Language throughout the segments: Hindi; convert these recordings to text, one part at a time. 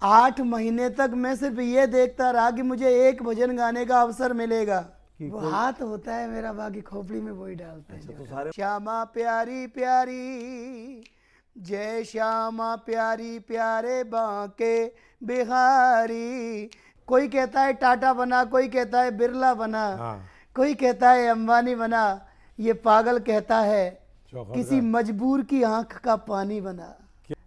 8 महीने तक मैं सिर्फ ये देखता रहा कि मुझे एक भजन गाने का अवसर मिलेगा। वो हाथ होता है मेरा, बाकी खोपड़ी में वही डालते हैं। तो सारे श्यामा प्यारी प्यारी, जय श्यामा प्यारी प्यारे बांके बिहारी। कोई कहता है टाटा बना, कोई कहता है बिरला बना, कोई कहता है अंबानी बना, ये पागल कहता है किसी मजबूर की आंख का पानी बना।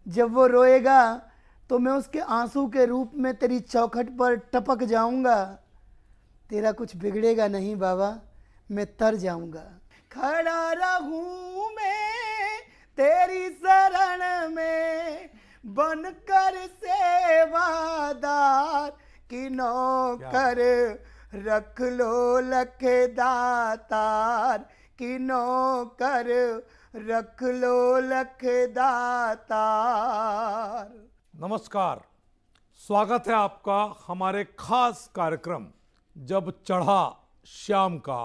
जब वो रोएगा तो मैं उसके आंसू के रूप में तेरी चौखट पर टपक जाऊंगा। तेरा कुछ बिगड़ेगा नहीं बाबा, मैं तर जाऊंगा। खड़ा रहूं मैं तेरी शरण में, बनकर सेवादार की नौकर, रख लो लख दातार की नौकर, रख लो लख दातार। नमस्कार, स्वागत है आपका हमारे खास कार्यक्रम जब चढ़ा श्याम का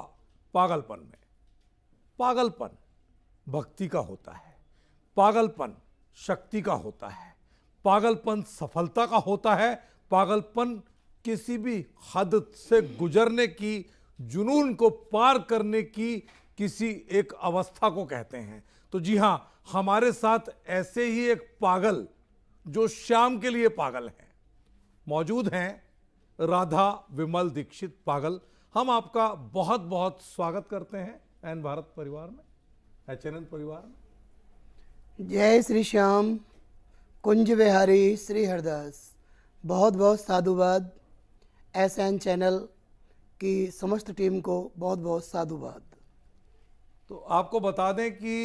पागलपन में। पागलपन भक्ति का होता है, पागलपन शक्ति का होता है, पागलपन सफलता का होता है, पागलपन किसी भी हद से गुजरने की, जुनून को पार करने की किसी एक अवस्था को कहते हैं। तो जी हाँ, हमारे साथ ऐसे ही एक पागल जो श्याम के लिए पागल हैं मौजूद हैं, राधा विमल दीक्षित पागल। हम आपका बहुत बहुत स्वागत करते हैं एन भारत परिवार में, HNN परिवार में। जय श्री श्याम, कुंज विहारी श्री हरदास। बहुत बहुत साधुवाद। SN चैनल की समस्त टीम को बहुत बहुत साधुवाद। तो आपको बता दें कि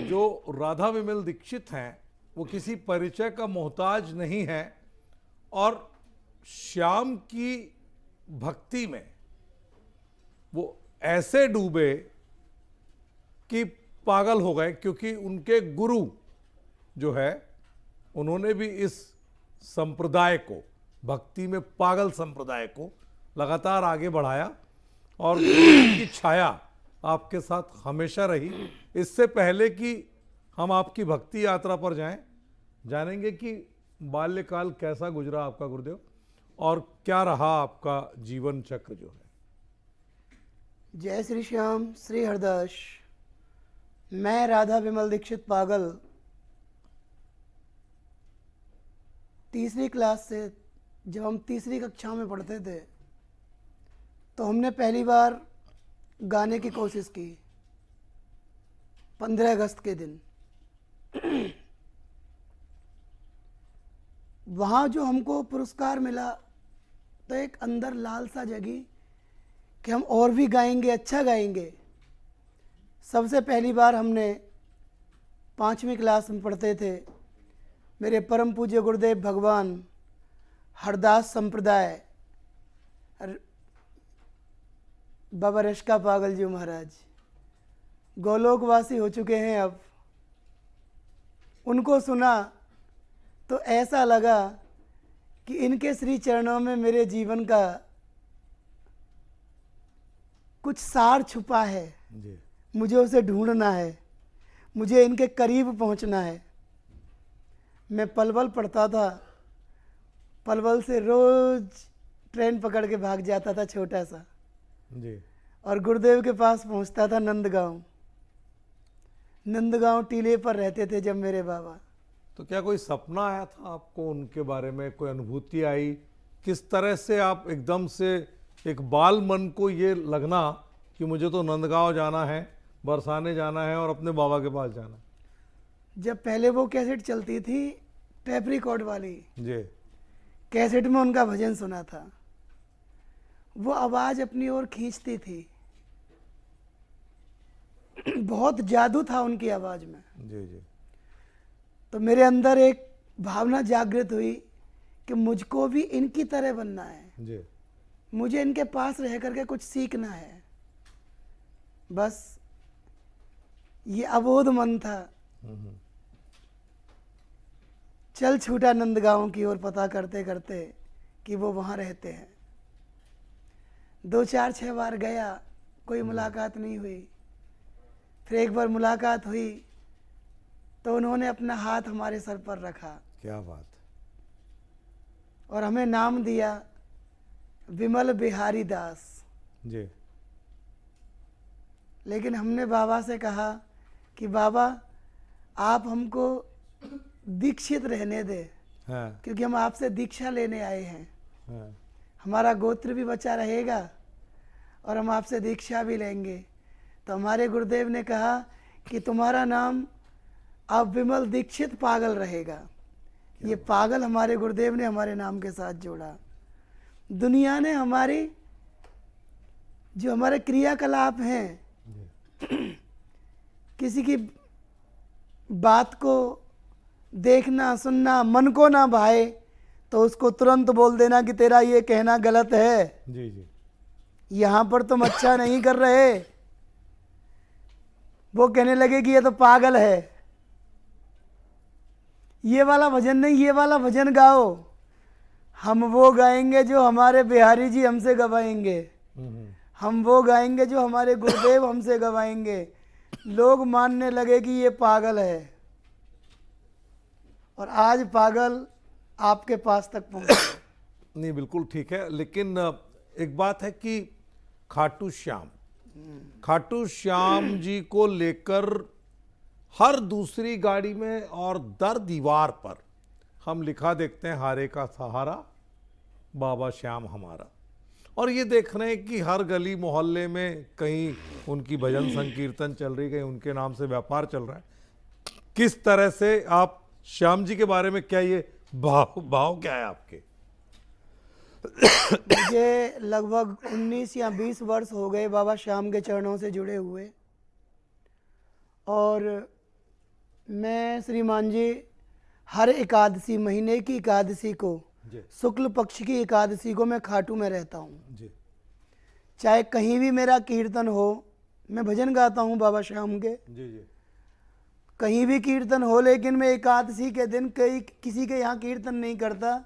जो राधा विमल दीक्षित हैं वो किसी परिचय का मोहताज नहीं है और श्याम की भक्ति में वो ऐसे डूबे कि पागल हो गए, क्योंकि उनके गुरु जो है उन्होंने भी इस संप्रदाय को, भक्ति में पागल संप्रदाय को लगातार आगे बढ़ाया और गुरु की छाया आपके साथ हमेशा रही। इससे पहले कि हम आपकी भक्ति यात्रा पर जाएं, जानेंगे कि बाल्यकाल कैसा गुजरा आपका गुरुदेव और क्या रहा आपका जीवन चक्र जो है। जय श्री श्याम श्री हरदास। मैं राधा विमल दीक्षित पागल तीसरी क्लास से, जब हम तीसरी कक्षा में पढ़ते थे तो हमने पहली बार गाने की कोशिश की 15 अगस्त के दिन। वहाँ जो हमको पुरस्कार मिला तो एक अंदर लालसा जगी कि हम और भी गाएंगे, अच्छा गाएंगे। सबसे पहली बार हमने 5वीं क्लास में पढ़ते थे। मेरे परम पूज्य गुरुदेव भगवान हरदास संप्रदाय बाबा रश्का पागल जी महाराज गोलोकवासी हो चुके हैं अब। उनको सुना तो ऐसा लगा कि इनके श्री चरणों में मेरे जीवन का कुछ सार छुपा है जी। मुझे उसे ढूंढना है, मुझे इनके करीब पहुंचना है। मैं पलवल पढ़ता था, पलवल से रोज ट्रेन पकड़ के भाग जाता था छोटा सा जी। और गुरुदेव के पास पहुंचता था नंदगांव। नंदगांव टीले पर रहते थे जब मेरे बाबा। तो क्या कोई सपना आया था आपको, उनके बारे में कोई अनुभूति आई? किस तरह से आप एकदम से एक बाल मन को ये लगना कि मुझे तो नंदगांव जाना है, बरसाने जाना है और अपने बाबा के पास जाना है? जब पहले वो कैसेट चलती थी टेप रिकॉर्ड वाली, जी। कैसेट में उनका भजन सुना था। वो आवाज़ अपनी ओर खींचती थी, बहुत जादू था उनकी आवाज़ में। जी जी। तो मेरे अंदर एक भावना जागृत हुई कि मुझको भी इनकी तरह बनना है जी। मुझे इनके पास रह करके कुछ सीखना है। बस ये अबोध मन था। चल छूटा नंदगांव की ओर, पता करते करते कि वो वहाँ रहते हैं। 2-4-6 बार गया, कोई मुलाकात नहीं हुई। फिर एक बार मुलाकात हुई तो उन्होंने अपना हाथ हमारे सर पर रखा। क्या बात है। और हमें नाम दिया विमल बिहारी दास। जी लेकिन हमने बाबा से कहा कि बाबा आप हमको दीक्षित रहने दें, हाँ क्योंकि हम आपसे दीक्षा लेने आए हैं। हाँ हमारा गोत्र भी बचा रहेगा और हम आपसे दीक्षा भी लेंगे। तो हमारे गुरुदेव ने कहा कि तुम्हारा नाम अब विमल दीक्षित पागल रहेगा। ये पागल हमारे गुरुदेव ने हमारे नाम के साथ जोड़ा। दुनिया ने हमारी जो हमारे क्रियाकलाप हैं, किसी की बात को देखना सुनना मन को ना भाए तो उसको तुरंत बोल देना कि तेरा ये कहना गलत है, जी जी यहाँ पर तुम अच्छा नहीं कर रहे। वो कहने लगे कि ये तो पागल है, ये वाला भजन नहीं, ये वाला भजन गाओ। हम वो गाएंगे जो हमारे बिहारी जी हमसे गवाएंगे, हम वो गाएंगे जो हमारे गुरुदेव हमसे गवाएंगे। लोग मानने लगे कि ये पागल है, और आज पागल आपके पास तक पहुंचा। नहीं बिल्कुल ठीक है, लेकिन एक बात है कि खाटू श्याम जी को लेकर हर दूसरी गाड़ी में और दर दीवार पर हम लिखा देखते हैं हारे का सहारा बाबा श्याम हमारा। और ये देख रहे हैं कि हर गली मोहल्ले में कहीं उनकी भजन संकीर्तन चल रही, कहीं उनके नाम से व्यापार चल रहा है। किस तरह से आप श्याम जी के बारे में, क्या ये भाव क्या है आपके? मुझे लगभग 19 या 20 वर्ष हो गए बाबा श्याम के चरणों से जुड़े हुए, और मैं श्रीमान जी हर एकादशी, महीने की एकादशी को, शुक्ल पक्ष की एकादशी को मैं खाटू में रहता हूँ। चाहे कहीं भी मेरा कीर्तन हो, मैं भजन गाता हूँ बाबा श्याम के, कहीं भी कीर्तन हो, लेकिन मैं एकादशी के दिन किसी के यहाँ कीर्तन नहीं करता,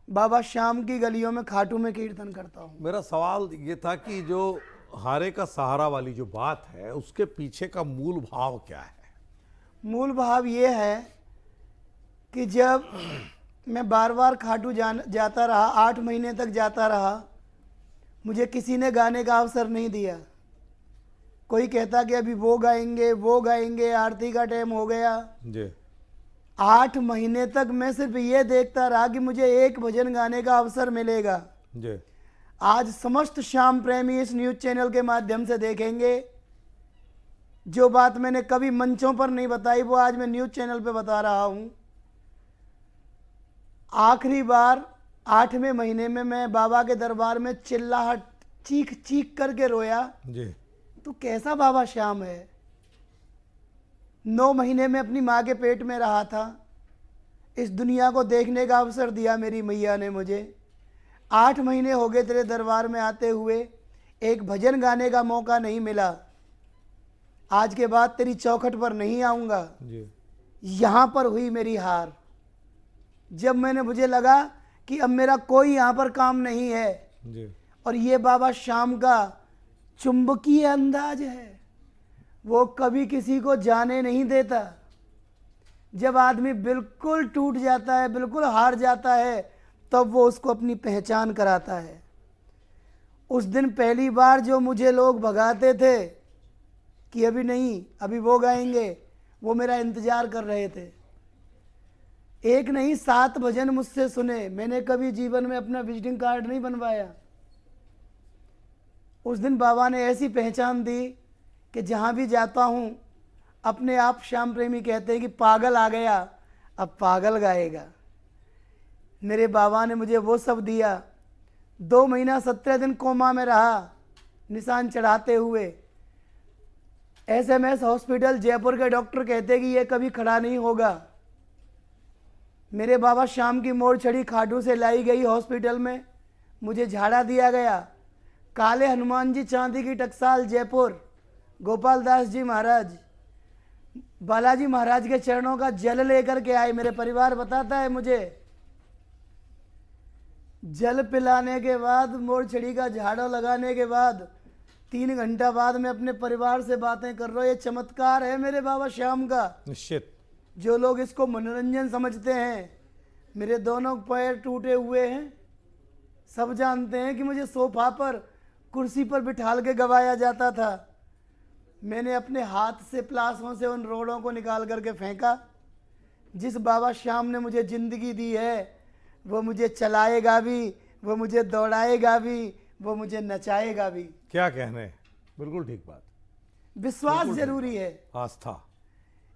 बाबा श्याम की गलियों में खाटू में कीर्तन करता हूँ। मेरा सवाल ये था कि जो हारे का सहारा वाली जो बात है, उसके पीछे का मूल भाव क्या है? मूल भाव ये है कि जब मैं बार बार खाटू जाता रहा, 8 महीने तक जाता रहा, मुझे किसी ने गाने का अवसर नहीं दिया। कोई कहता कि अभी वो गाएंगे, आरती का टाइम हो गया। जी 8 महीने तक मैं सिर्फ ये देखता रहा कि मुझे एक भजन गाने का अवसर मिलेगा। जी आज समस्त श्याम प्रेमी इस न्यूज़ चैनल के माध्यम से देखेंगे, जो बात मैंने कभी मंचों पर नहीं बताई वो आज मैं न्यूज़ चैनल पे बता रहा हूँ। आखिरी बार 8वें महीने में मैं बाबा के दरबार में चिल्लाहट, चीख चीख करके रोया। जी तो कैसा बाबा श्याम है। 9 महीने में अपनी माँ के पेट में रहा था, इस दुनिया को देखने का अवसर दिया मेरी मैया ने मुझे। 8 महीने हो गए तेरे दरबार में आते हुए, एक भजन गाने का मौका नहीं मिला। आज के बाद तेरी चौखट पर नहीं आऊँगा। यहाँ पर हुई मेरी हार, जब मुझे लगा कि अब मेरा कोई यहाँ पर काम नहीं है। और ये बाबा श्याम का चुंबकीय अंदाज है, वो कभी किसी को जाने नहीं देता। जब आदमी बिल्कुल टूट जाता है, बिल्कुल हार जाता है, तब वो उसको अपनी पहचान कराता है। उस दिन पहली बार जो मुझे लोग भगाते थे कि अभी नहीं, अभी वो गाएंगे, वो मेरा इंतज़ार कर रहे थे। एक नहीं 7 भजन मुझसे सुने। मैंने कभी जीवन में अपना विजिटिंग कार्ड नहीं बनवाया। उस दिन बाबा ने ऐसी पहचान दी कि जहाँ भी जाता हूँ अपने आप श्याम प्रेमी कहते हैं कि पागल आ गया, अब पागल गाएगा। मेरे बाबा ने मुझे वो सब दिया। 2 महीना 17 दिन कोमा में रहा, निशान चढ़ाते हुए। SMS हॉस्पिटल जयपुर के डॉक्टर कहते कि ये कभी खड़ा नहीं होगा। मेरे बाबा श्याम की मोड़ छड़ी खाटू से लाई गई हॉस्पिटल में, मुझे झाड़ा दिया गया। काले हनुमान जी चांदी की टकसाल जयपुर, गोपाल दास जी महाराज, बालाजी महाराज के चरणों का जल लेकर के आए। मेरे परिवार बताता है मुझे, जल पिलाने के बाद, मोड़ छड़ी का झाड़ा लगाने के बाद 3 घंटा बाद मैं अपने परिवार से बातें कर रहा हूँ। ये चमत्कार है मेरे बाबा श्याम का। निश्चित। जो लोग इसको मनोरंजन समझते हैं, मेरे दोनों पैर टूटे हुए हैं। सब जानते हैं कि मुझे सोफा पर, कुर्सी पर बिठाल के गवाया जाता था। मैंने अपने हाथ से प्लासों से उन रोड़ों को निकाल करके फेंका। जिस बाबा श्याम ने मुझे ज़िंदगी दी है वो मुझे चलाएगा भी, वो मुझे दौड़ाएगा भी, वो मुझे नचाएगा भी। क्या कहने, बिल्कुल ठीक बात। विश्वास जरूरी है, आस्था।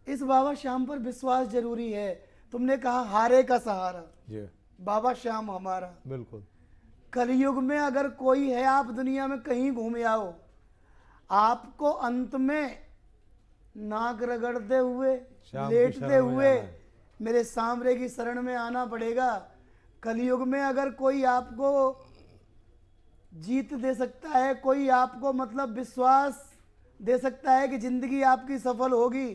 इस बाबा श्याम पर विश्वास जरूरी है। तुमने कहा हारे का सहारा, जी बाबा श्याम हमारा। बिल्कुल। कलयुग में अगर कोई है, आप दुनिया में कहीं घूम आओ, आपको अंत में नाक रगड़ते हुए, श्याम की लेटते शरण में हुए जाना है। मेरे सांवरे की शरण में आना पड़ेगा। कलयुग में अगर कोई आपको जीत दे सकता है, कोई आपको मतलब विश्वास दे सकता है कि जिंदगी आपकी सफल होगी,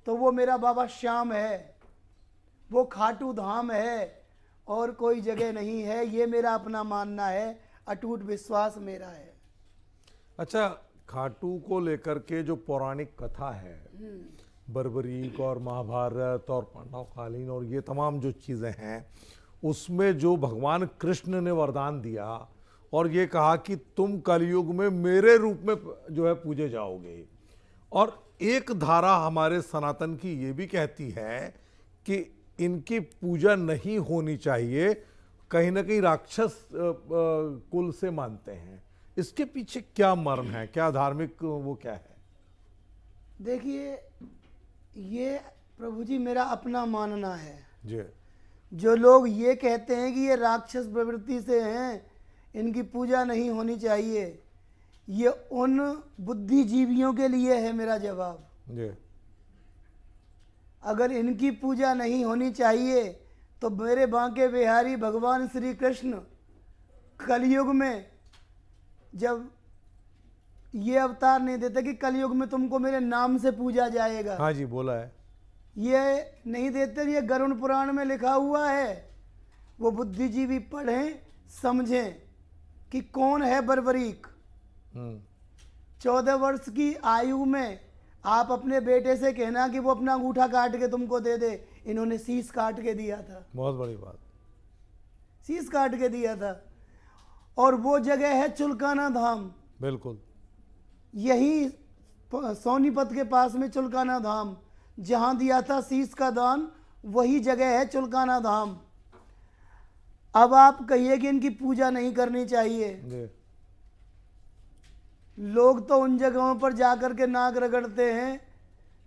तो वो मेरा बाबा श्याम है, वो खाटू धाम है, और कोई जगह नहीं है। ये मेरा अपना मानना है, अटूट विश्वास मेरा है। अच्छा, खाटू को लेकर के जो पौराणिक कथा है, बर्बरीक और महाभारत और पांडवकालीन और ये तमाम जो चीज़ें हैं, उसमें जो भगवान कृष्ण ने वरदान दिया और ये कहा कि तुम कलयुग में मेरे रूप में जो है पूजे जाओगे। और एक धारा हमारे सनातन की ये भी कहती है कि इनकी पूजा नहीं होनी चाहिए, कहीं ना कहीं राक्षस कुल से मानते हैं। इसके पीछे क्या मर्म है, क्या धार्मिक वो क्या है? देखिए, ये प्रभु जी मेरा अपना मानना है। जी जो लोग ये कहते हैं कि ये राक्षस प्रवृत्ति से हैं, इनकी पूजा नहीं होनी चाहिए, ये उन बुद्धिजीवियों के लिए है मेरा जवाब। जी अगर इनकी पूजा नहीं होनी चाहिए तो मेरे बांके बिहारी भगवान श्री कृष्ण कलयुग में जब ये अवतार नहीं देते कि कलयुग में तुमको मेरे नाम से पूजा जाएगा, हाँ जी, बोला है। ये नहीं देते। ये गरुड़ पुराण में लिखा हुआ है, वो बुद्धिजीवी पढ़ें समझें कि कौन है बर्बरीक। 14 वर्ष की आयु में आप अपने बेटे से कहना कि वो अपना अंगूठा काट के तुमको दे दे, इन्होंने शीश काट के दिया था। बहुत बड़ी बात। शीश काट के दिया था। और वो जगह है चुलकाना धाम, बिल्कुल। यही सोनीपत के पास में चुलकाना धाम, जहां दिया था शीश का दान, वही जगह है चुलकाना धाम। अब आप कहिए कि इनकी पूजा नहीं करनी चाहिए। जी लोग तो उन जगहों पर जाकर के नाक रगड़ते हैं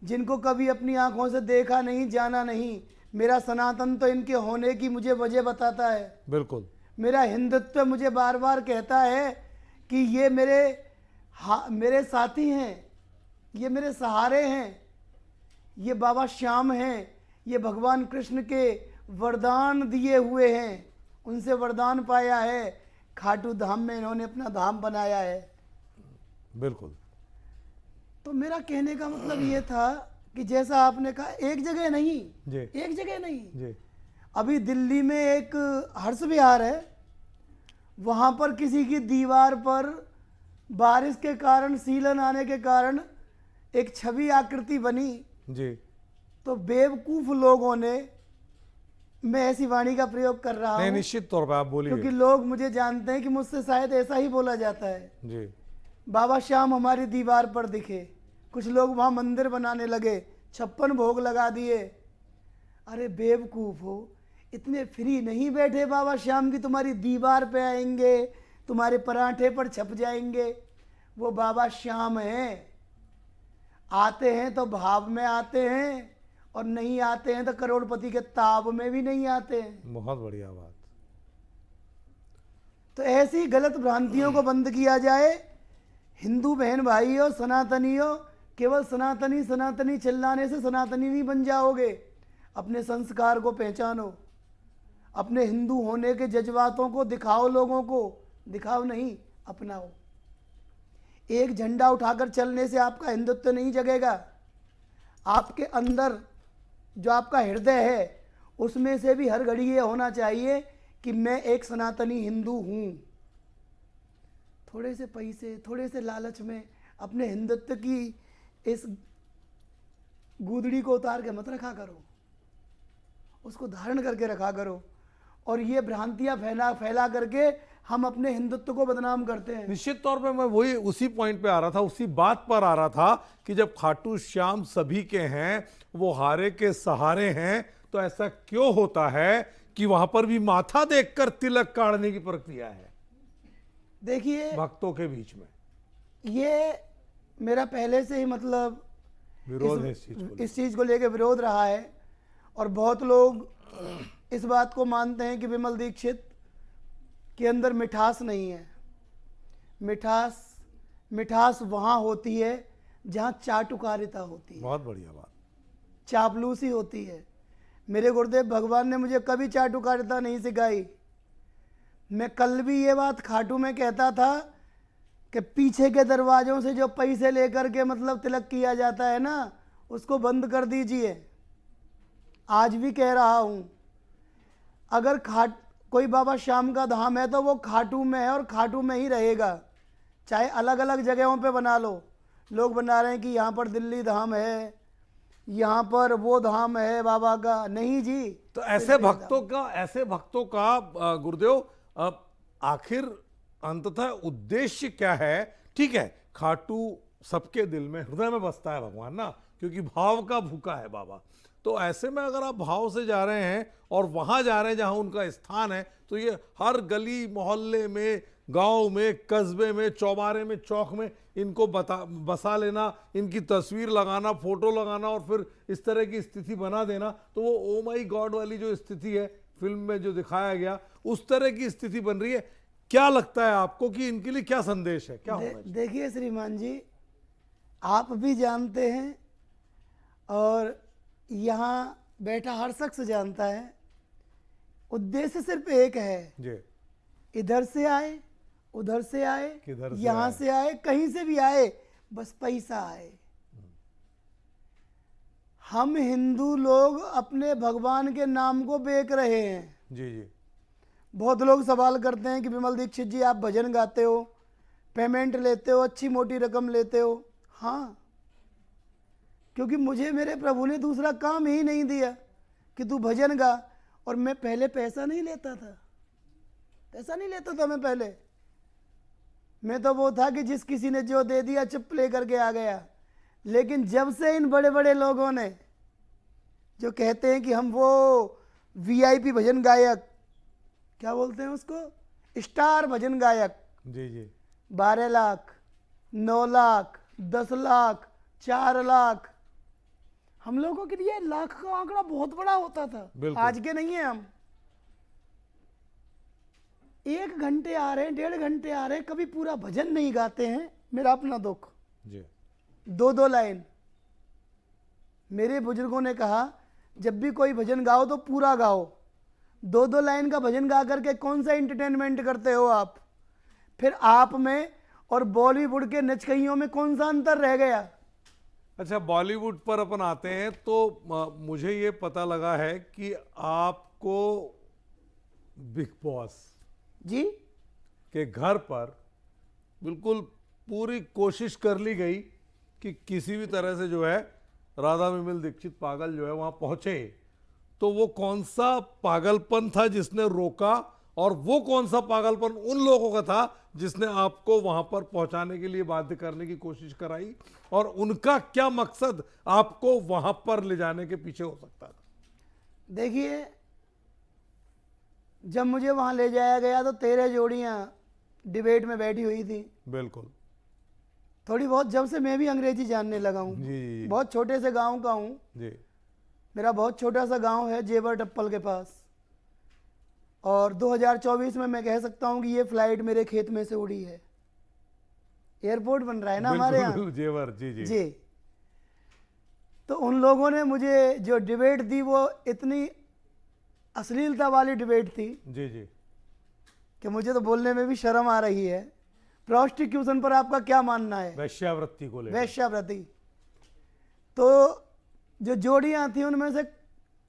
जिनको कभी अपनी आंखों से देखा नहीं, जाना नहीं। मेरा सनातन तो इनके होने की मुझे वजह बताता है। बिल्कुल। मेरा हिंदुत्व मुझे बार बार कहता है कि ये मेरे साथी हैं, ये मेरे सहारे हैं, ये बाबा श्याम हैं, ये भगवान कृष्ण के वरदान दिए हुए हैं, उनसे वरदान पाया है। खाटू धाम में इन्होंने अपना धाम बनाया है। बिल्कुल। तो मेरा कहने का मतलब ये था कि जैसा आपने कहा, एक जगह नहीं जी एक जगह नहीं, जी अभी दिल्ली में एक हर्ष विहार है, वहाँ पर किसी की दीवार पर बारिश के कारण, सीलन आने के कारण एक छवि आकृति बनी। जी तो बेवकूफ लोगों ने, मैं ऐसी वाणी का प्रयोग कर रहा नहीं, हूँ निश्चित तौर पे आप बोलिए। क्योंकि लोग मुझे जानते हैं कि मुझसे शायद ऐसा ही बोला जाता है। जी बाबा श्याम हमारी दीवार पर दिखे, कुछ लोग वहाँ मंदिर बनाने लगे, 56 भोग लगा दिए। अरे बेवकूफ़ हो, इतने फ्री नहीं बैठे बाबा श्याम की तुम्हारी दीवार पे आएंगे, तुम्हारे पराठे पर छप जाएंगे। वो बाबा श्याम हैं, आते हैं तो भाव में आते हैं, और नहीं आते हैं तो करोड़पति के ताब में भी नहीं आते हैं। बहुत बढ़िया बात। तो ऐसी गलत भ्रांतियों को बंद किया जाए। हिंदू बहन भाइयों, सनातनियों, केवल सनातनी सनातनी चिल्लाने से सनातनी नहीं बन जाओगे। अपने संस्कार को पहचानो, अपने हिंदू होने के जज्बातों को दिखाओ, लोगों को दिखाओ नहीं, अपनाओ। एक झंडा उठाकर चलने से आपका हिंदुत्व नहीं जगेगा। आपके अंदर जो आपका हृदय है, उसमें से भी हर घड़ी ये होना चाहिए कि मैं एक सनातनी हिंदू हूँ। थोड़े से पैसे, थोड़े से लालच में अपने हिंदुत्व की इस गूदड़ी को उतार के मत रखा करो, उसको धारण करके रखा करो। और ये भ्रांतियां फैला फैला करके हम अपने हिंदुत्व को बदनाम करते हैं। निश्चित तौर पे मैं वही उसी पॉइंट पे आ रहा था, उसी बात पर आ रहा था कि जब खाटू श्याम सभी के हैं, वो हारे के सहारे हैं, तो ऐसा क्यों होता है कि वहां पर भी माथा देखकर तिलक काढ़ने की प्रक्रिया है देखिए, भक्तों के बीच में? ये मेरा पहले से ही मतलब विरोध है इस इस चीज को लेकर विरोध रहा है, और बहुत लोग इस बात को मानते हैं कि विमल दीक्षित के अंदर मिठास नहीं है। मिठास वहाँ होती है जहाँ चाटुकारिता होती है, बहुत बढ़िया बात। चापलूसी होती है। मेरे गुरुदेव भगवान ने मुझे कभी चाटुकारिता नहीं सिखाई। मैं कल भी ये बात खाटू में कहता था कि पीछे के दरवाजों से जो पैसे लेकर के मतलब तिलक किया जाता है ना, उसको बंद कर दीजिए। आज भी कह रहा हूँ, अगर कोई बाबा श्याम का धाम है तो वो खाटू में है और खाटू में ही रहेगा। चाहे अलग अलग जगहों पे बना लो। लोग बना रहे हैं कि यहाँ पर दिल्ली धाम है, यहाँ पर वो धाम है बाबा का। नहीं जी। तो ऐसे भक्तों का गुरुदेव आखिर अंततः उद्देश्य क्या है? ठीक है, खाटू सबके दिल में, हृदय में बसता है भगवान ना, क्योंकि भाव का भूखा है बाबा। तो ऐसे में अगर आप भाव से जा रहे हैं और वहां जा रहे हैं जहां उनका स्थान है, तो ये हर गली मोहल्ले में, गांव में, कस्बे में, चौबारे में, चौक में इनको बसा लेना, इनकी तस्वीर लगाना, फोटो लगाना और फिर इस तरह की स्थिति बना देना, तो वो ओ माई गॉड वाली जो स्थिति है फिल्म में जो दिखाया गया, उस तरह की स्थिति बन रही है। क्या लगता है आपको कि इनके लिए क्या संदेश है, क्या होना चाहिए? देखिए श्रीमान जी, आप भी जानते हैं और यहाँ बैठा हर शख्स जानता है, उद्देश्य सिर्फ एक है जी। इधर से आए, उधर से आए, किधर से यहाँ आए? से आए, कहीं से भी आए, बस पैसा आए। हम हिंदू लोग अपने भगवान के नाम को बेच रहे हैं। जी जी। बहुत लोग सवाल करते हैं कि विमल दीक्षित जी आप भजन गाते हो, पेमेंट लेते हो, अच्छी मोटी रकम लेते हो। हाँ, क्योंकि मुझे मेरे प्रभु ने दूसरा काम ही नहीं दिया कि तू भजन गा। और मैं पहले पैसा नहीं लेता था मैं पहले। मैं तो वो था कि जिस किसी ने जो दे दिया चुप ले करके आ गया। लेकिन जब से इन बड़े बड़े लोगों ने जो कहते हैं कि हम वो वीआईपी भजन गायक, क्या बोलते हैं उसको, स्टार भजन गायक, जी जी, 12 लाख, 9 लाख, 10 लाख, 4 लाख, हम लोगों के लिए लाख का आंकड़ा बहुत बड़ा होता था। आज के नहीं है। हम 1 घंटे आ रहे हैं, 1.5 घंटे आ रहे हैं, कभी पूरा भजन नहीं गाते हैं। मेरा अपना दुख जी। 2-2 लाइन। मेरे बुजुर्गों ने कहा जब भी कोई भजन गाओ तो पूरा गाओ। 2-2 लाइन का भजन गा करके कौन सा एंटरटेनमेंट करते हो आप? फिर आप में और बॉलीवुड के नचकइयों में कौन सा अंतर रह गया? अच्छा, बॉलीवुड पर अपन आते हैं तो मुझे ये पता लगा है कि आपको बिग बॉस जी के घर पर बिल्कुल पूरी कोशिश कर ली गई कि किसी भी तरह से जो है राधा विमल दीक्षित पागल जो है वहां पहुंचे। तो वो कौन सा पागलपन था जिसने रोका, और वो कौन सा पागलपन उन लोगों का था जिसने आपको वहां पर पहुंचाने के लिए बाध्य करने की कोशिश कराई, और उनका क्या मकसद आपको वहां पर ले जाने के पीछे हो सकता था? देखिए, जब मुझे वहां ले जाया गया तो 13 जोड़ियां डिबेट में बैठी हुई थी। बिल्कुल। थोड़ी बहुत जब से मैं भी अंग्रेजी जानने लगा हूँ। जी। बहुत छोटे से गांव का हूँ। जी। मेरा बहुत छोटा सा गांव है जेवर टप्पल के पास, और 2024 में मैं कह सकता हूँ कि ये फ्लाइट मेरे खेत में से उड़ी है। एयरपोर्ट बन रहा है ना हमारे यहाँ, जेवर। जी जी जी। तो उन लोगों ने मुझे जो डिबेट दी वो इतनी अश्लीलता वाली डिबेट थी जी जी कि मुझे तो बोलने में भी शर्म आ रही है। प्रोस्टिट्यूशन पर आपका क्या मानना है? वैश्यावृत्ति को लेकर। वैश्यावृत्ति। तो जो जोड़ियां थी उनमें से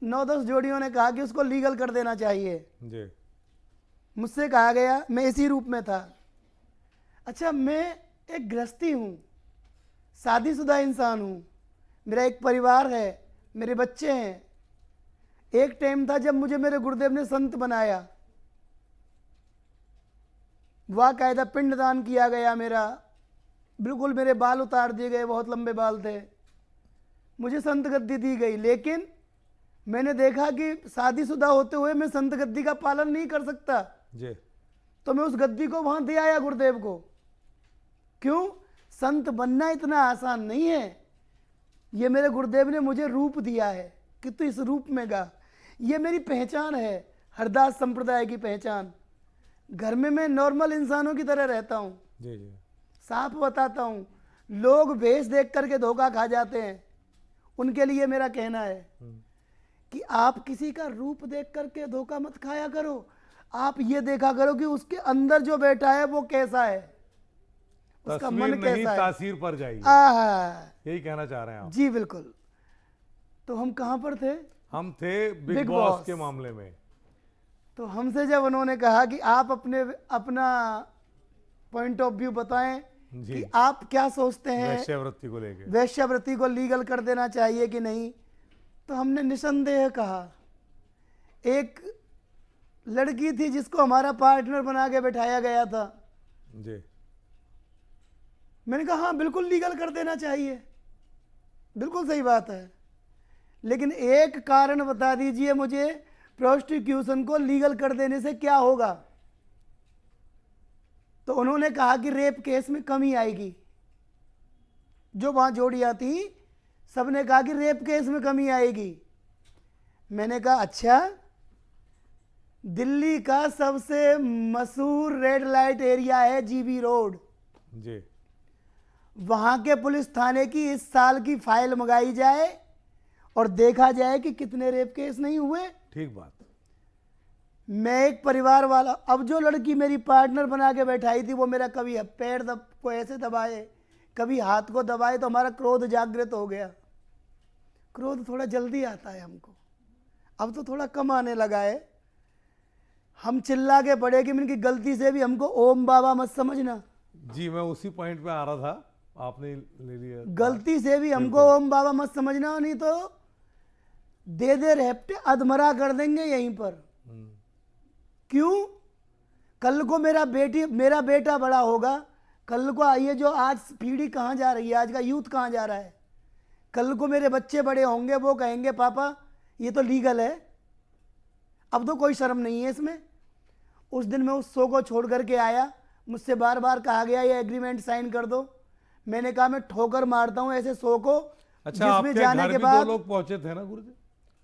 9-10 जोड़ियों ने कहा कि उसको लीगल कर देना चाहिए। जी। मुझसे कहा गया, मैं इसी रूप में था। अच्छा, मैं एक गृहस्थी हूँ, शादीशुदा इंसान हूँ, मेरा एक परिवार है, मेरे बच्चे हैं। एक टाइम था जब मुझे मेरे गुरुदेव ने संत बनाया, वाकायदा पिंडदान किया गया मेरा, बिल्कुल मेरे बाल उतार दिए गए, बहुत लंबे बाल थे, मुझे संत गद्दी दी गई। लेकिन मैंने देखा कि शादीशुदा होते हुए मैं संत गद्दी का पालन नहीं कर सकता जी। तो मैं उस गद्दी को वहां दे आया गुरुदेव को। क्यों? संत बनना इतना आसान नहीं है। ये मेरे गुरुदेव ने मुझे रूप दिया है कि तू इस रूप में गा। ये मेरी पहचान है, हरदास संप्रदाय की पहचान। घर में मैं नॉर्मल इंसानों की तरह रहता हूँ, जी जी। साफ बताता हूँ। लोग भेष देख करके धोखा खा जाते हैं, उनके लिए मेरा कहना है कि आप किसी का रूप देख करके धोखा मत खाया करो। आप ये देखा करो कि उसके अंदर जो बैठा है वो कैसा है, उसका तस्वीर मन नहीं, कैसा है। तासीर पर जाइए, आहा, यही कहना चाह रहे हैं आप। जी बिल्कुल। तो हम कहाँ पर थे? हम थे बिग बिग बॉस बॉस के मामले में। तो हमसे जब उन्होंने कहा कि आप अपना पॉइंट ऑफ व्यू बताएं जी। कि आप क्या सोचते हैं वैश्यावृत्ति को लेके। वेश्यावृत्ति को लीगल कर देना चाहिए कि नहीं, तो हमने निसंदेह कहा। एक लड़की थी जिसको हमारा पार्टनर बना के बैठाया गया था, जी। मैंने कहा हाँ बिल्कुल लीगल कर देना चाहिए, बिल्कुल सही बात है, लेकिन एक कारण बता दीजिए मुझे, प्रोस्टिट्यूशन को लीगल कर देने से क्या होगा? तो उन्होंने कहा कि रेप केस में कमी आएगी। जो वहां जोड़ियां थी सबने कहा कि रेप केस में कमी आएगी। मैंने कहा अच्छा, दिल्ली का सबसे मशहूर रेड लाइट एरिया है जीबी रोड, जी। वहां के पुलिस थाने की इस साल की फाइल मंगाई जाए और देखा जाए कि कितने रेप केस नहीं हुए। ठीक बात। मैं एक परिवार वाला, अब जो लड़की मेरी पार्टनर बना के बैठाई थी वो मेरा कभी पैर को ऐसे दबाए, कभी हाथ को दबाए, तो हमारा क्रोध जागृत हो गया। क्रोध थोड़ा जल्दी आता है हमको, अब तो थोड़ा कम आने लगा है। हम चिल्ला के पड़े कि इनकी गलती से भी हमको ओम बाबा मत समझना। जी, मैं उसी पॉइंट पे आ रहा था, आपने ले लिया। गलती से भी हमको ओम बाबा मत समझना, नहीं तो दे दे रेपटे अधमरा कर देंगे यहीं पर। क्यों? कल को मेरा बेटा बड़ा होगा, कल को ये जो आज पीढ़ी कहाँ जा रही है, आज का यूथ कहाँ जा रहा है, कल को मेरे बच्चे बड़े होंगे, वो कहेंगे पापा ये तो लीगल है, अब तो कोई शर्म नहीं है इसमें। उस दिन मैं उस शो को छोड़ करके आया, मुझसे बार बार कहा गया ये एग्रीमेंट साइन कर दो। मैंने कहा मैं ठोकर मारता हूं ऐसे शो को। अच्छा, जिसमें आपके जाने घर के भी बाद 2 लोग पहुंचे थे ना गुरुजी?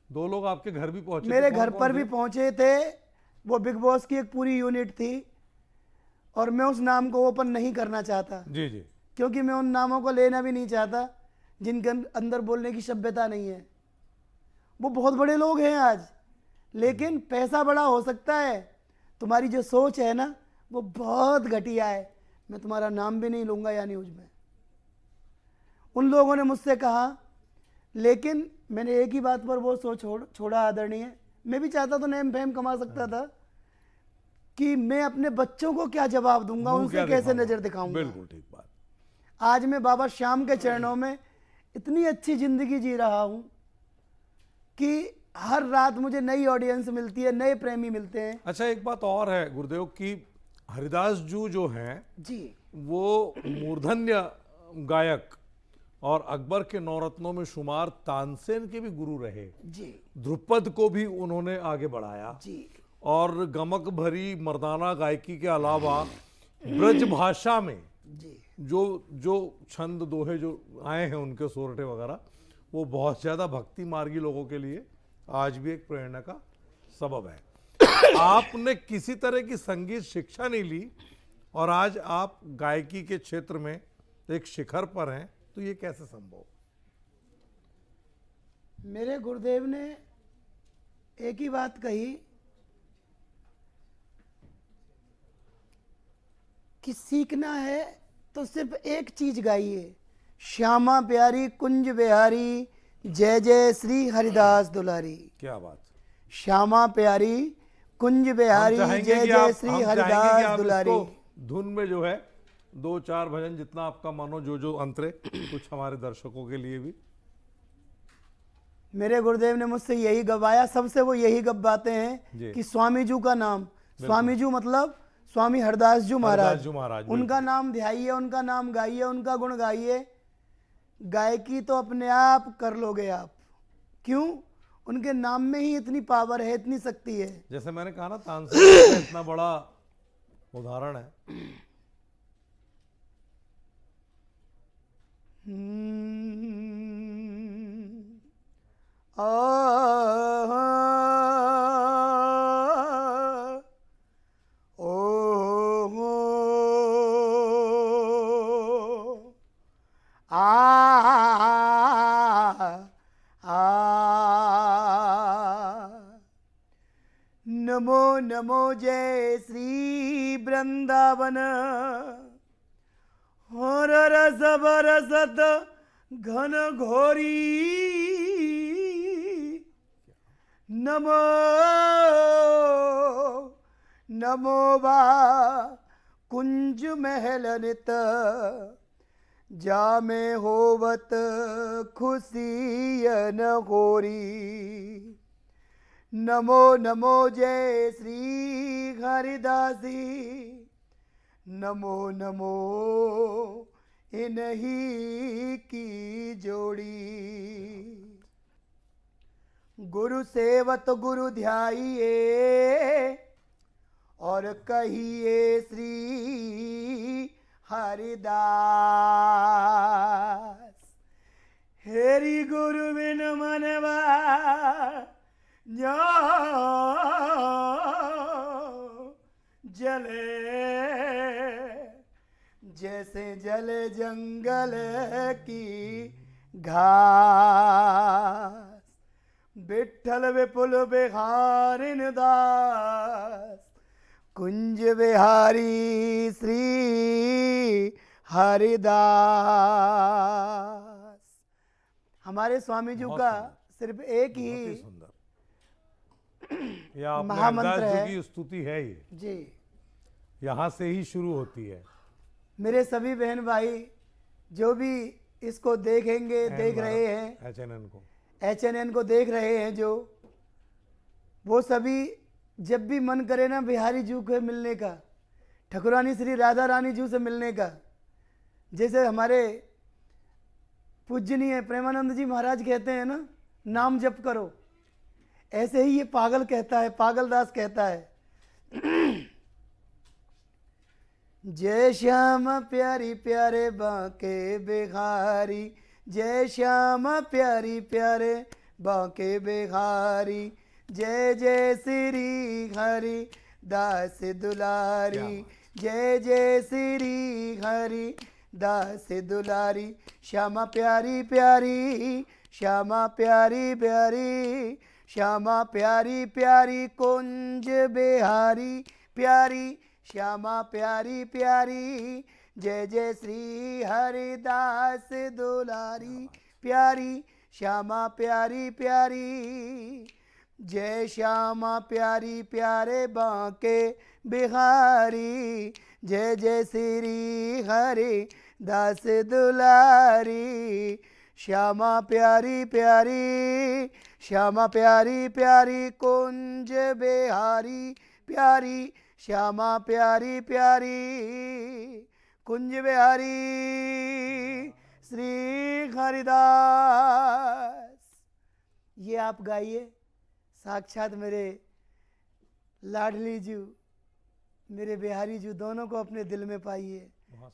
2 लोग आपके घर भी पहुंचे मेरे थे? घर कौन पर कौन भी थे? पहुंचे थे। वो बिग बॉस की एक पूरी यूनिट थी और मैं उस नाम को ओपन नहीं करना चाहता, जी जी। क्योंकि मैं उन नामों को लेना भी नहीं चाहता जिनके अंदर बोलने की सभ्यता नहीं है। वो बहुत बड़े लोग हैं आज, लेकिन पैसा बड़ा हो सकता है, तुम्हारी जो सोच है ना वो बहुत घटिया है। मैं तुम्हारा नाम भी नहीं लूँगा या न्यूज में। उन लोगों ने मुझसे कहा, लेकिन मैंने एक ही बात पर वो सोच छोड़ा आदरणीय। मैं भी चाहता तो नेम फेम कमा सकता था कि मैं अपने बच्चों को क्या जवाब दूंगा, मुंह उनसे क्या कैसे दिखाऊंगा? नज़र दिखाऊंगा। बिल्कुल ठीक बात। आज मैं बाबा श्याम के चरणों में इतनी अच्छी ज़िंदगी जी रहा हूँ कि हर रात मुझे नई ऑडियंस मिलती है, नए प्रेमी मिलते हैं। अच्छा, एक बात और है गुरुदेव की, हरिदास जू जो हैं जी, वो मूर्धन्य गायक और अकबर के नौरत्नों में शुमार तानसेन के भी गुरु रहे। जी, ध्रुपद को भी उन्होंने आगे बढ़ाया जी, और गमक भरी मर्दाना गायकी के अलावा ब्रज भाषा में जी, जो जो छंद दोहे जो आए हैं उनके सोरठे वगैरह, वो बहुत ज़्यादा भक्ति मार्गी लोगों के लिए आज भी एक प्रेरणा का सबब है। आपने किसी तरह की संगीत शिक्षा नहीं ली और आज आप गायकी के क्षेत्र में एक शिखर पर हैं, तो ये कैसे संभव? मेरे गुरुदेव ने एक ही बात कही कि सीखना है तो सिर्फ एक चीज गाइए, श्यामा प्यारी कुंज बिहारी जय जय श्री हरिदास दुलारी। क्या बात। श्यामा प्यारी कुंज बिहारी हम चाहेंगे जय कि जय आप- श्री हम चाहेंगे कि हरिदास आप दुलारी। इसको धुन में जो है 2-4 भजन जितना आपका मानो जो अंतरे कुछ हमारे दर्शकों के लिए भी। मेरे गुरुदेव ने मुझसे यही गवाया, सबसे वो यही गवाते जी। हैं कि स्वामी जी का नाम, स्वामी जी मतलब स्वामी हरदास जी महाराज, हरदास जी महाराज, उनका नाम ध्याइए, उनका नाम गाइए, उनका गुण गाइए, गायकी तो अपने आप कर लोगे आप। क्यों? उनके नाम में ही इतनी पावर है, इतनी शक्ति है। जैसे मैंने कहा ना, तानसेन का इतना बड़ा उदाहरण है। नमो नमो जय श्री वृंदावन, हर रस बरसत घन घोरी, नमो नमो बा कुंज महल नित, जामे होवत खुशियन होरी। नमो नमो जय श्री हरिदासी, नमो नमो इन्हीं की जोड़ी। गुरु सेवत गुरु ध्याइए, और कहिए श्री हरिदास। हेरी गुरु बिन मनवा जले, जैसे जले जंगल की घास। विठ्ठल विपुल बिहारिन दास, कुंज बिहारी श्री हरिदास। हमारे स्वामी जी बहुत का सुंदर, सिर्फ एक बहुत ही ही सुंदर। यह आपने महामंत्र हरदास जी है की स्तुति है, ये जी। यहाँ से ही शुरू होती है। मेरे सभी बहन भाई जो भी इसको देखेंगे, देख रहे हैं, HNN को, HNN को देख रहे हैं, जो वो सभी जब भी मन करे ना बिहारी जू को मिलने का, ठकुरानी श्री राधा रानी जू से मिलने का, जैसे हमारे पूजनीय प्रेमानंद जी महाराज कहते हैं ना, नाम जप करो, ऐसे ही ये पागल कहता है, पागलदास कहता है। जय श्याम प्यारी प्यारे बांके बिहारी, जय श्याम प्यारी प्यारे बांके बिहारी, जय जय श्री हरि दास दुलारी, जय जय श्री हरि दास दुलारी। श्यामा प्यारी प्यारी, श्यामा प्यारी प्यारी, श्यामा प्यारी प्यारी कुंज बिहारी प्यारी, श्यामा प्यारी प्यारी, जय जय श्री हरिदास दुलारी प्यारी, श्यामा प्यारी प्यारी। जय श्यामा प्यारी प्यारे बांके बिहारी, जय जय श्री हरि दास दुलारी। श्यामा प्यारी प्यारी, श्यामा प्यारी प्यारी कुंज बिहारी प्यारी, श्यामा प्यारी प्यारी कुंज बिहारी श्री हरिदास। ये आप गाइए, साक्षात मेरे लाडली जी, मेरे बिहारी जी दोनों को अपने दिल में पाइए,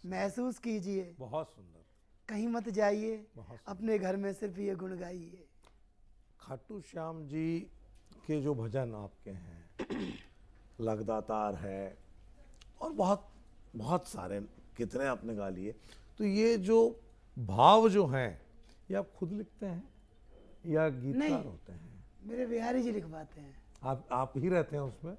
महसूस कीजिए। बहुत सुंदर। कहीं मत जाइए, बहुत अपने घर में सिर्फ ये गुण गाइए। खाटू श्याम जी के जो भजन आपके हैं, लगदातार है और बहुत बहुत सारे, कितने आपने गा लिए। तो ये जो भाव जो हैं, ये आप खुद लिखते हैं या गीतकार नहीं, होते हैं? मेरे बिहारी जी लिखवाते हैं। आप ही रहते हैं उसमें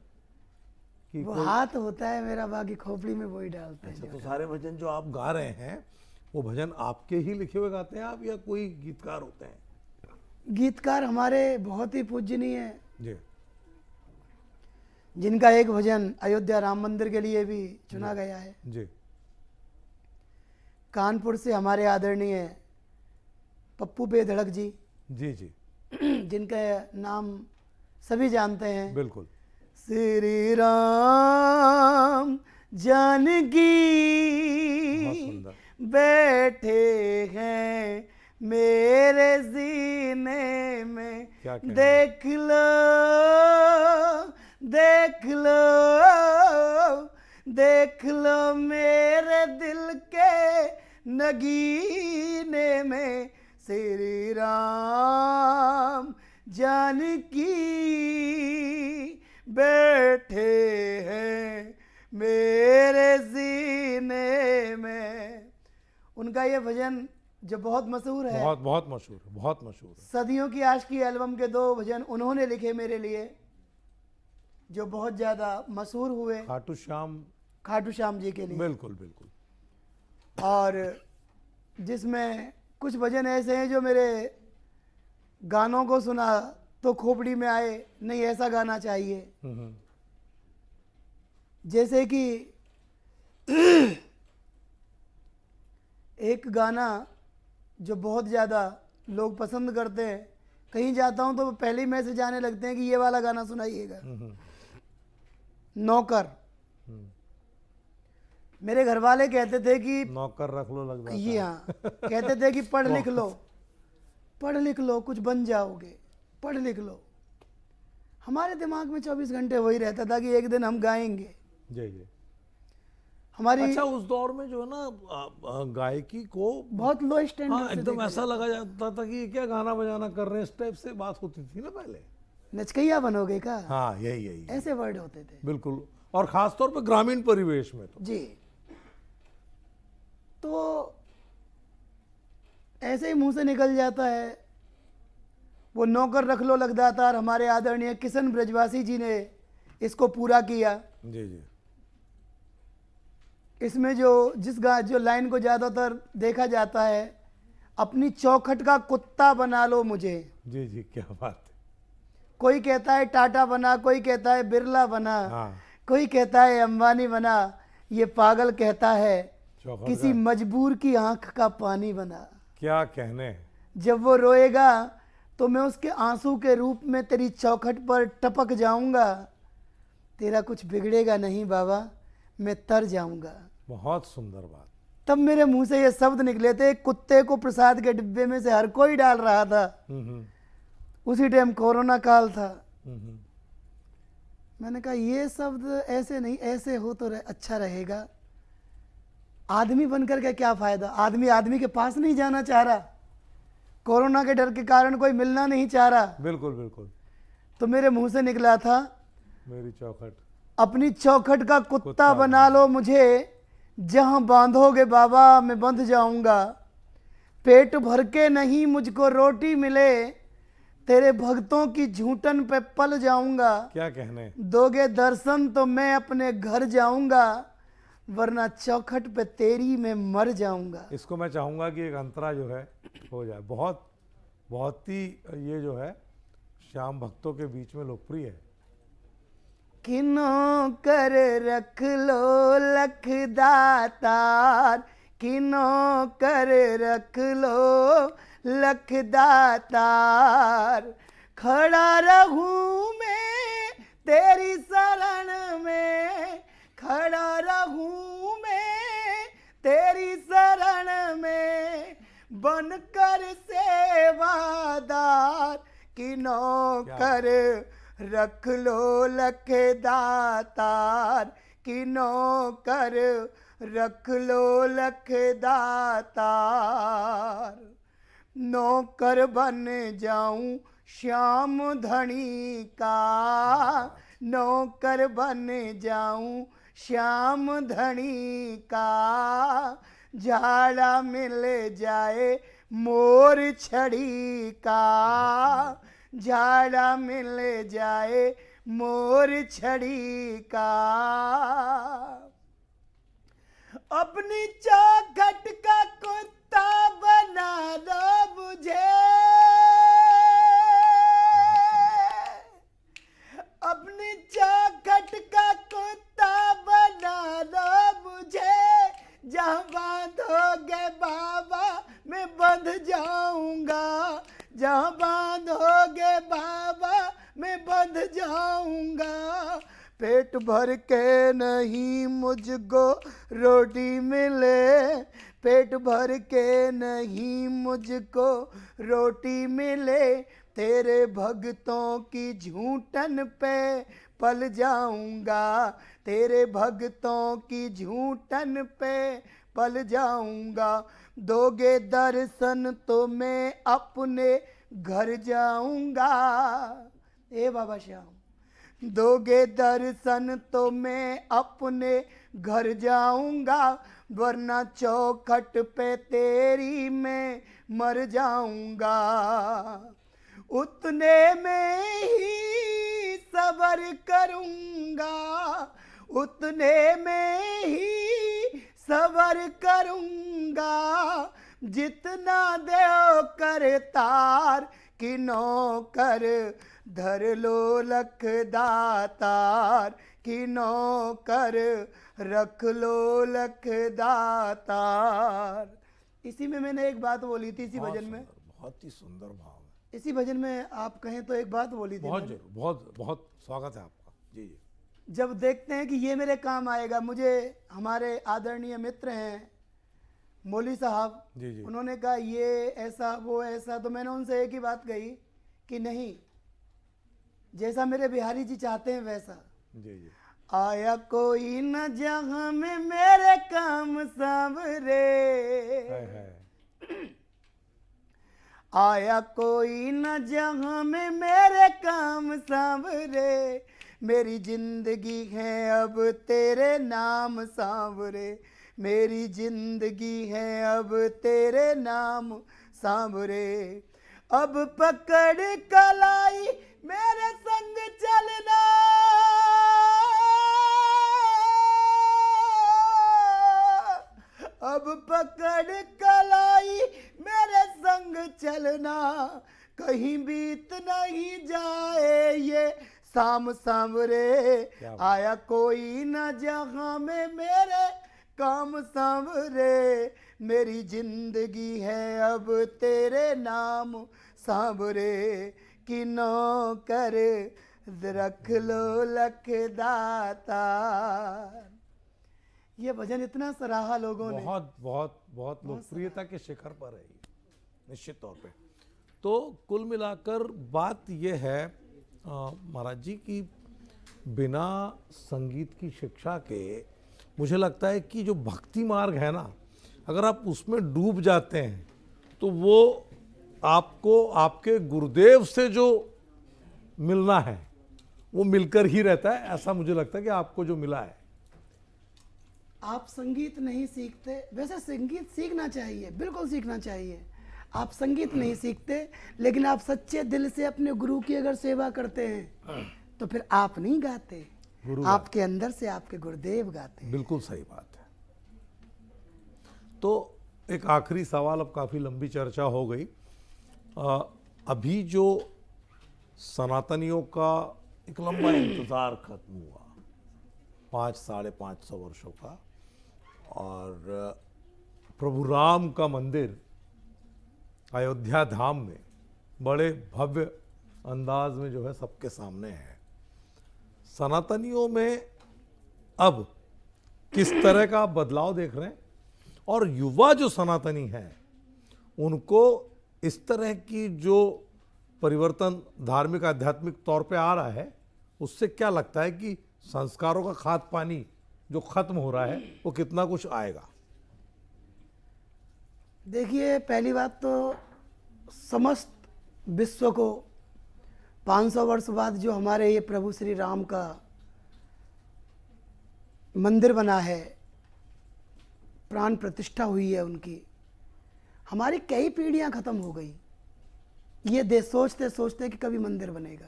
कि वो कोई? हाथ होता है मेरा, बाकी खोपड़ी में वही डालते हैं। अच्छा, तो सारे भजन जो आप गा रहे हैं, वो भजन आपके ही लिखे हुए गाते हैं आप, या कोई गीतकार होते हैं? गीतकार हमारे बहुत ही पूजनीय हैं, जी जिनका एक भजन अयोध्या राम मंदिर के लिए भी चुना गया है। जी। कानपुर से हमारे आदरणीय पप्पू पे धड़क जी, जी जी। जिनका नाम सभी जानते हैं। बिल्कुल। श्री राम जानकी बहुत सुंदर। बैठे हैं मेरे सीने में, क्या कहना। देख लो देख लो देख लो मेरे दिल के नगीने में, श्री राम जानकी बैठे हैं मेरे सीने में। उनका ये भजन जो बहुत मशहूर है, बहुत बहुत मशहूर है, बहुत मशहूर है। सदियों की आशिकी एल्बम के 2 भजन उन्होंने लिखे मेरे लिए, जो बहुत ज़्यादा मशहूर हुए खाटू श्याम जी के लिए। बिल्कुल बिल्कुल। और जिसमें कुछ भजन ऐसे हैं जो मेरे गानों को सुना तो खोपड़ी में आए, नहीं ऐसा गाना चाहिए। जैसे कि एक गाना जो बहुत ज़्यादा लोग पसंद करते हैं, कहीं जाता हूँ तो पहले ही मैसेज आने लगते हैं कि ये वाला गाना सुनाइएगा। नौकर। मेरे घर वाले कहते थे कि नौकर रख लो लग जाता ये है। हाँ, कहते थे कि पढ़ लिख लो कुछ बन जाओगे, पढ़ लिख लो। हमारे दिमाग में 24 घंटे वही रहता था कि एक दिन हम गाएंगे। जी जी। हमारी अच्छा, उस दौर में जो है ना गायकी को बहुत लो हाँ स्टैंडर्ड से एकदम देखा ऐसा लगा जाता था कि ये क्या गाना बजाना कर रहे हैं, इस टाइप से बात होती थी ना पहले। नचकैया बनोगे का, हाँ यही यही ऐसे वर्ड होते थे। बिल्कुल। और खास तौर पर ग्रामीण परिवेश में तो जी। तो ऐसे ही मुंह से निकल जाता है वो नौकर रख लो लगदातार। हमारे आदरणीय किशन ब्रजवासी जी ने इसको पूरा किया। जी जी। इसमें जो लाइन को ज़्यादातर देखा जाता है, अपनी चौखट का कुत्ता बना लो मुझे। जी जी, क्या बात है। कोई कहता है टाटा बना, कोई कहता है बिरला बना, हाँ। कोई कहता है अंबानी बना, ये पागल कहता है चौखट किसी का- मजबूर की आंख का पानी बना। क्या कहने। जब वो रोएगा तो मैं उसके आंसू के रूप में तेरी चौखट पर टपक जाऊंगा। तेरा कुछ बिगड़ेगा नहीं बाबा, मैं तर जाऊंगा। बहुत सुंदर बात। तब मेरे मुंह से ये शब्द निकले थे। कुत्ते को प्रसाद के डिब्बे में से हर कोई डाल रहा था। उसी टाइम कोरोना काल था। मैंने कहा ये शब्द ऐसे नहीं, ऐसे हो तो अच्छा रहेगा। आदमी बनकर के क्या फायदा, आदमी के पास नहीं जाना चाह रहा, कोरोना के डर के कारण कोई मिलना नहीं चाह रहा। बिल्कुल बिल्कुल। तो मेरे मुंह से निकला था, मेरी चौखट अपनी चौखट का कुत्ता बना लो मुझे, जहां बांधोगे बाबा मैं बंध जाऊंगा। पेट भर के नहीं मुझको रोटी मिले, तेरे भक्तों की झूठन पे पल जाऊंगा। क्या कहने। दोगे दर्शन तो मैं अपने घर जाऊंगा, वरना चौखट पे तेरी मैं मर जाऊंगा। इसको मैं चाहूंगा कि एक अंतरा जो है हो जाए। बहुत बहुत ही ये जो है श्याम भक्तों के बीच में लोकप्रिय है। किनो कर रख लो लख दातार, किनो कर रख लो लख दातार। खड़ा रहूं मैं तेरी शरण में, खड़ा रहूं मैं तेरी शरण में, बनकर सेवादार। किनो कर रख लो लख दातार, किनो कर रख लो लख दातार। नौकर बन जाऊं श्याम धनी का, नौकर बन जाऊं श्याम धनी का। झाड़ा मिल जाए मोर छड़ी का, झाड़ा मिल जाए मोर छड़ी का। अपनी चौखट का कुत्ता बना दो मुझे, अपनी चौखट का कुत्ता बना दो मुझे। जहाँ बांधोगे बाबा मैं बंध जाऊंगा, जहाँ बांधोगे पेट भर के नहीं मुझको रोटी मिले, पेट भर के नहीं मुझको रोटी मिले, तेरे भक्तों की झूठन पे पल जाऊंगा, तेरे भक्तों की झूठन पे पल जाऊंगा, दोगे दर्शन तो मैं अपने घर जाऊंगा। ए बाबा श्याम, दोगे दर्शन तो मैं अपने घर जाऊंगा, वरना चौखट पे तेरी मैं मर जाऊंगा। उतने में ही सबर करूंगा, उतने में ही सबर करूंगा, जितना देव कर तार की नौकर, धर लो लख दातार की नौकर, रख लो लख दातार। इसी में मैंने एक बात बोली थी, इसी भजन में, बहुत ही सुंदर भाव है। इसी भजन में आप कहें तो एक बात बोली थी बहुत मैंने। जरूर, बहुत बहुत स्वागत है आपका। जी जी। जब देखते हैं कि ये मेरे काम आएगा, मुझे हमारे आदरणीय मित्र हैं मौली साहब, जी जी। उन्होंने कहा ये ऐसा वो ऐसा, तो मैंने उनसे एक ही बात कही कि नहीं, जैसा मेरे बिहारी जी चाहते हैं वैसा। जी जी। आया कोई न जहां में मेरे काम सावरे, है। आया कोई न जहां में मेरे काम सांवरे, मेरी जिंदगी है अब तेरे नाम सांवरे, मेरी जिंदगी है अब तेरे नाम सांवरे। अब पकड़ कलाई मेरे संग चलना, अब पकड़ कलाई मेरे संग चलना, कहीं बीत नहीं जाए ये शाम सांवरे, आया कोई न जहां में मेरे काम सांवरे, मेरी जिंदगी है अब तेरे नाम सांवरे, कि नौकर रख लो लख दातार। ये भजन इतना सराहा लोगों ने, बहुत बहुत बहुत लोकप्रियता के शिखर पर है ये, निश्चित तौर पे। तो कुल मिलाकर बात ये है महाराज जी की बिना संगीत की शिक्षा के मुझे लगता है कि जो भक्ति मार्ग है ना, अगर आप उसमें डूब जाते हैं तो वो आपको आपके गुरुदेव से जो मिलना है वो मिलकर ही रहता है। ऐसा मुझे लगता है कि आपको जो मिला है। आप संगीत नहीं सीखते, वैसे संगीत सीखना चाहिए, बिल्कुल सीखना चाहिए। आप संगीत नहीं सीखते, लेकिन आप सच्चे दिल से अपने गुरु की अगर सेवा करते हैं तो फिर आप नहीं गाते, आपके अंदर से आपके गुरुदेव गाते हैं। बिल्कुल सही बात है। तो एक आखिरी सवाल, अब काफ़ी लंबी चर्चा हो गई। अभी जो सनातनियों का एक लंबा इंतज़ार खत्म हुआ, 500-550 वर्षों का, और प्रभु राम का मंदिर अयोध्या धाम में बड़े भव्य अंदाज में जो है सबके सामने है। सनातनियों में अब किस तरह का बदलाव देख रहे हैं, और युवा जो सनातनी हैं उनको इस तरह की जो परिवर्तन धार्मिक आध्यात्मिक तौर पे आ रहा है, उससे क्या लगता है कि संस्कारों का खाद पानी जो खत्म हो रहा है वो कितना कुछ आएगा? देखिए, पहली बात तो समस्त विश्व को 500 वर्ष बाद जो हमारे ये प्रभु श्री राम का मंदिर बना है, प्राण प्रतिष्ठा हुई है उनकी, हमारी कई पीढ़ियां खत्म हो गई ये देश सोचते सोचते कि कभी मंदिर बनेगा।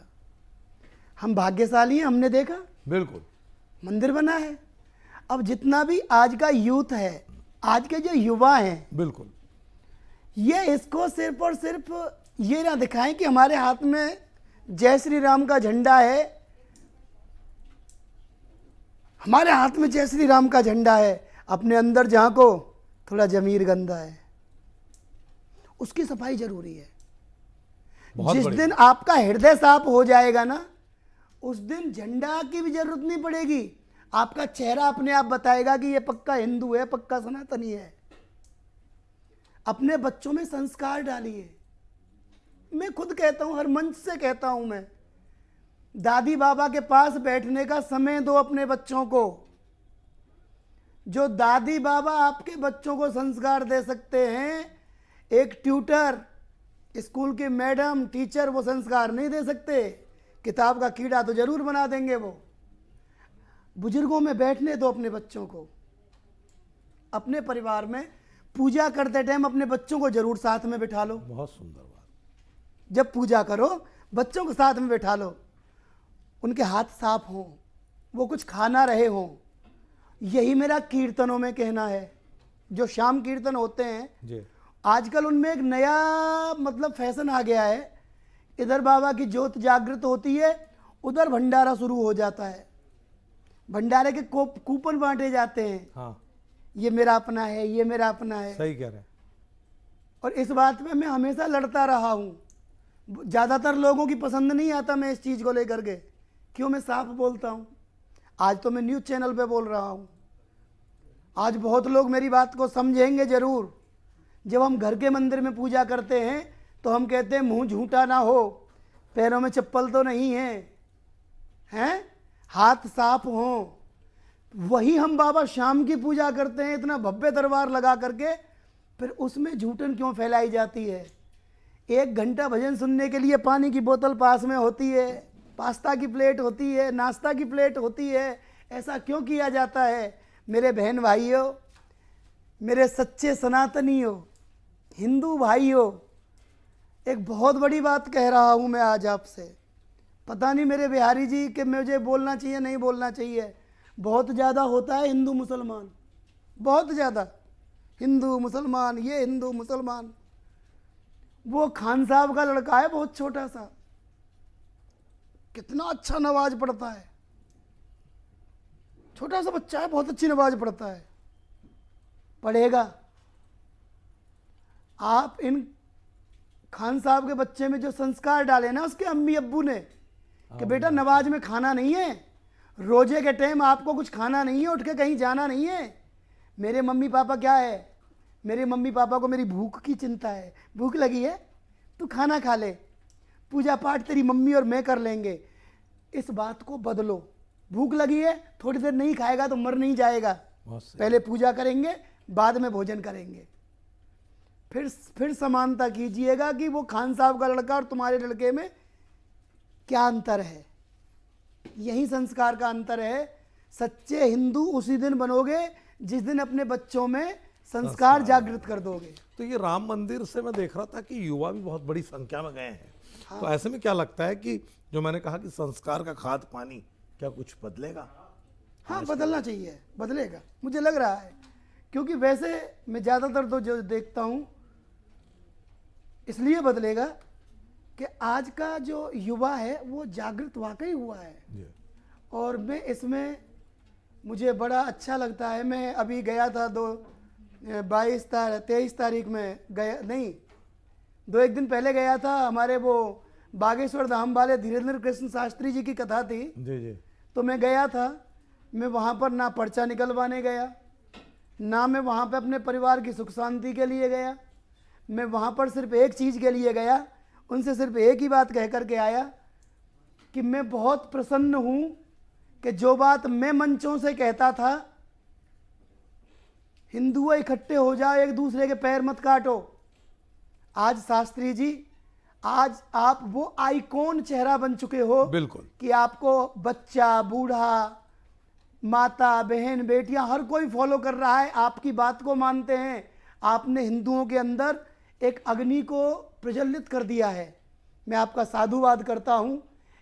हम भाग्यशाली हैं, हमने देखा बिल्कुल मंदिर बना है। अब जितना भी आज का यूथ है, आज के जो युवा हैं, बिल्कुल, ये इसको सिर्फ और सिर्फ ये ना दिखाएं कि हमारे हाथ में जय श्री राम का झंडा है, हमारे हाथ में जय श्री राम का झंडा है, अपने अंदर झांको, थोड़ा जमीर गंदा है, उसकी सफाई जरूरी है। जिस दिन आपका हृदय साफ हो जाएगा ना, उस दिन झंडा की भी जरूरत नहीं पड़ेगी। आपका चेहरा अपने आप बताएगा कि ये पक्का हिंदू है, पक्का सनातनी है। अपने बच्चों में संस्कार डालिए। मैं खुद कहता हूं, हर मंच से कहता हूं मैं, दादी बाबा के पास बैठने का समय दो अपने बच्चों को। जो दादी बाबा आपके बच्चों को संस्कार दे सकते हैं, एक ट्यूटर, स्कूल के मैडम, टीचर वो संस्कार नहीं दे सकते। किताब का कीड़ा तो जरूर बना देंगे वो। बुजुर्गों में बैठने दो अपने बच्चों को। अपने परिवार में पूजा करते टाइम अपने बच्चों को जरूर साथ में बिठा लो। बहुत सुंदर बात। जब पूजा करो बच्चों को साथ में बिठा लो, उनके हाथ साफ हों, वो कुछ खाना रहे हों। यही मेरा कीर्तनों में कहना है। जो शाम कीर्तन होते हैं जी, आजकल उनमें एक नया मतलब फैशन आ गया है। इधर बाबा की ज्योत जागृत होती है, उधर भंडारा शुरू हो जाता है। भंडारे के कूपन बांटे जाते हैं। हाँ ये मेरा अपना है, ये मेरा अपना है। सही कह रहे हैं। और इस बात में मैं हमेशा लड़ता रहा हूँ। ज़्यादातर लोगों की पसंद नहीं आता मैं इस चीज़ को लेकर के। क्यों? मैं साफ बोलता हूँ। आज तो मैं न्यूज़ चैनल पे बोल रहा हूँ। आज बहुत लोग मेरी बात को समझेंगे ज़रूर। जब हम घर के मंदिर में पूजा करते हैं तो हम कहते हैं मुंह झूठा ना हो, पैरों में चप्पल तो नहीं है, हैं, हाथ साफ हों। वही हम बाबा शाम की पूजा करते हैं इतना भव्य दरबार लगा करके, फिर उसमें झूठन क्यों फैलाई जाती है? 1 घंटा भजन सुनने के लिए पानी की बोतल पास में होती है, पास्ता की प्लेट होती है, नाश्ता की प्लेट होती है। ऐसा क्यों किया जाता है? मेरे बहन भाइयों, मेरे सच्चे सनातनियों, हिंदू भाइयों, एक बहुत बड़ी बात कह रहा हूँ मैं आज आपसे। पता नहीं मेरे बिहारी जी कि मुझे बोलना चाहिए नहीं बोलना चाहिए। बहुत ज़्यादा होता है हिंदू मुसलमान, बहुत ज़्यादा हिंदू मुसलमान, ये हिंदू मुसलमान। वो खान साहब का लड़का है बहुत छोटा सा, कितना अच्छा नमाज पढ़ता है। छोटा सा बच्चा है, बहुत अच्छी नमाज पढ़ता है। पढ़ेगा। आप इन खान साहब के बच्चे में जो संस्कार डाले ना उसके अम्मी अब्बू ने, कि बेटा नमाज में खाना नहीं है, रोजे के टाइम आपको कुछ खाना नहीं है, उठ के कहीं जाना नहीं है। मेरे मम्मी पापा क्या है, मेरे मम्मी पापा को मेरी भूख की चिंता है। भूख लगी है तू खाना खा ले, पूजा पाठ तेरी मम्मी और मैं कर लेंगे। इस बात को बदलो। भूख लगी है, थोड़ी देर नहीं खाएगा तो मर नहीं जाएगा। पहले पूजा करेंगे, बाद में भोजन करेंगे। फिर समानता कीजिएगा कि वो खान साहब का लड़का और तुम्हारे लड़के में क्या अंतर है। यही संस्कार का अंतर है। सच्चे हिंदू उसी दिन बनोगे जिस दिन अपने बच्चों में संस्कार जागृत कर दोगे। तो ये राम मंदिर से मैं देख रहा था कि युवा भी बहुत बड़ी संख्या में गए हैं। तो ऐसे में क्या लगता है कि जो मैंने कहा कि संस्कार का खाद पानी क्या कुछ बदलेगा? हाँ, बदलना चाहिए, बदलेगा मुझे लग रहा है। क्योंकि वैसे मैं ज़्यादातर तो जो देखता हूँ इसलिए बदलेगा कि आज का जो युवा है वो जागृत वाकई हुआ है। और मैं इसमें मुझे बड़ा अच्छा लगता है। मैं अभी गया था 23 तारीख में गया, नहीं 2-1 दिन पहले गया था। हमारे वो बागेश्वर धाम वाले धीरेन्द्र कृष्ण शास्त्री जी की कथा थी। जी जी। तो मैं गया था। मैं वहाँ पर ना पर्चा निकलवाने गया, ना मैं वहाँ पे अपने परिवार की सुख शांति के लिए गया। मैं वहाँ पर सिर्फ एक चीज़ के लिए गया, उनसे सिर्फ एक ही बात कह कर के आया कि मैं बहुत प्रसन्न हूँ कि जो बात मैं मंचों से कहता था, हिंदुओं इकट्ठे हो जाओ, एक दूसरे के पैर मत काटो। आज शास्त्री जी, आज आप वो आइकॉन चेहरा बन चुके हो। बिल्कुल। कि आपको बच्चा, बूढ़ा, माता, बहन, बेटियां हर कोई फॉलो कर रहा है, आपकी बात को मानते हैं। आपने हिंदुओं के अंदर एक अग्नि को प्रज्वलित कर दिया है। मैं आपका साधुवाद करता हूं।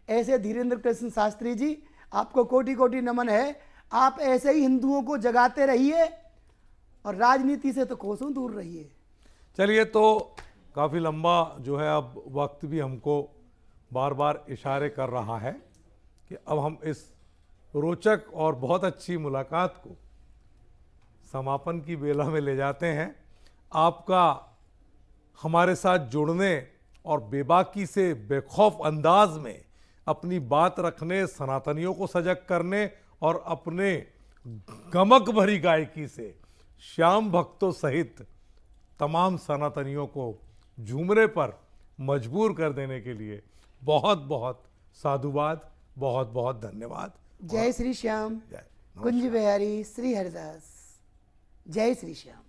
ऐसे धीरेन्द्र कृष्ण शास्त्री जी, आपको कोटि कोटि नमन है। आप ऐसे ही हिंदुओं को जगाते रहिए और राजनीति से तो कोसों दूर रहिए। चलिए, तो काफ़ी लंबा जो है अब वक्त भी हमको बार बार इशारे कर रहा है कि अब हम इस रोचक और बहुत अच्छी मुलाकात को समापन की बेला में ले जाते हैं। आपका हमारे साथ जुड़ने और बेबाकी से बेखौफ अंदाज में अपनी बात रखने, सनातनियों को सजग करने और अपने गमक भरी गायकी से श्याम भक्तों सहित तमाम सनातनियों को झूमने पर मजबूर कर देने के लिए बहुत बहुत साधुवाद, बहुत बहुत धन्यवाद। जय श्री श्याम। जय कुंज बिहारी श्री हरिदास। जय श्री श्याम।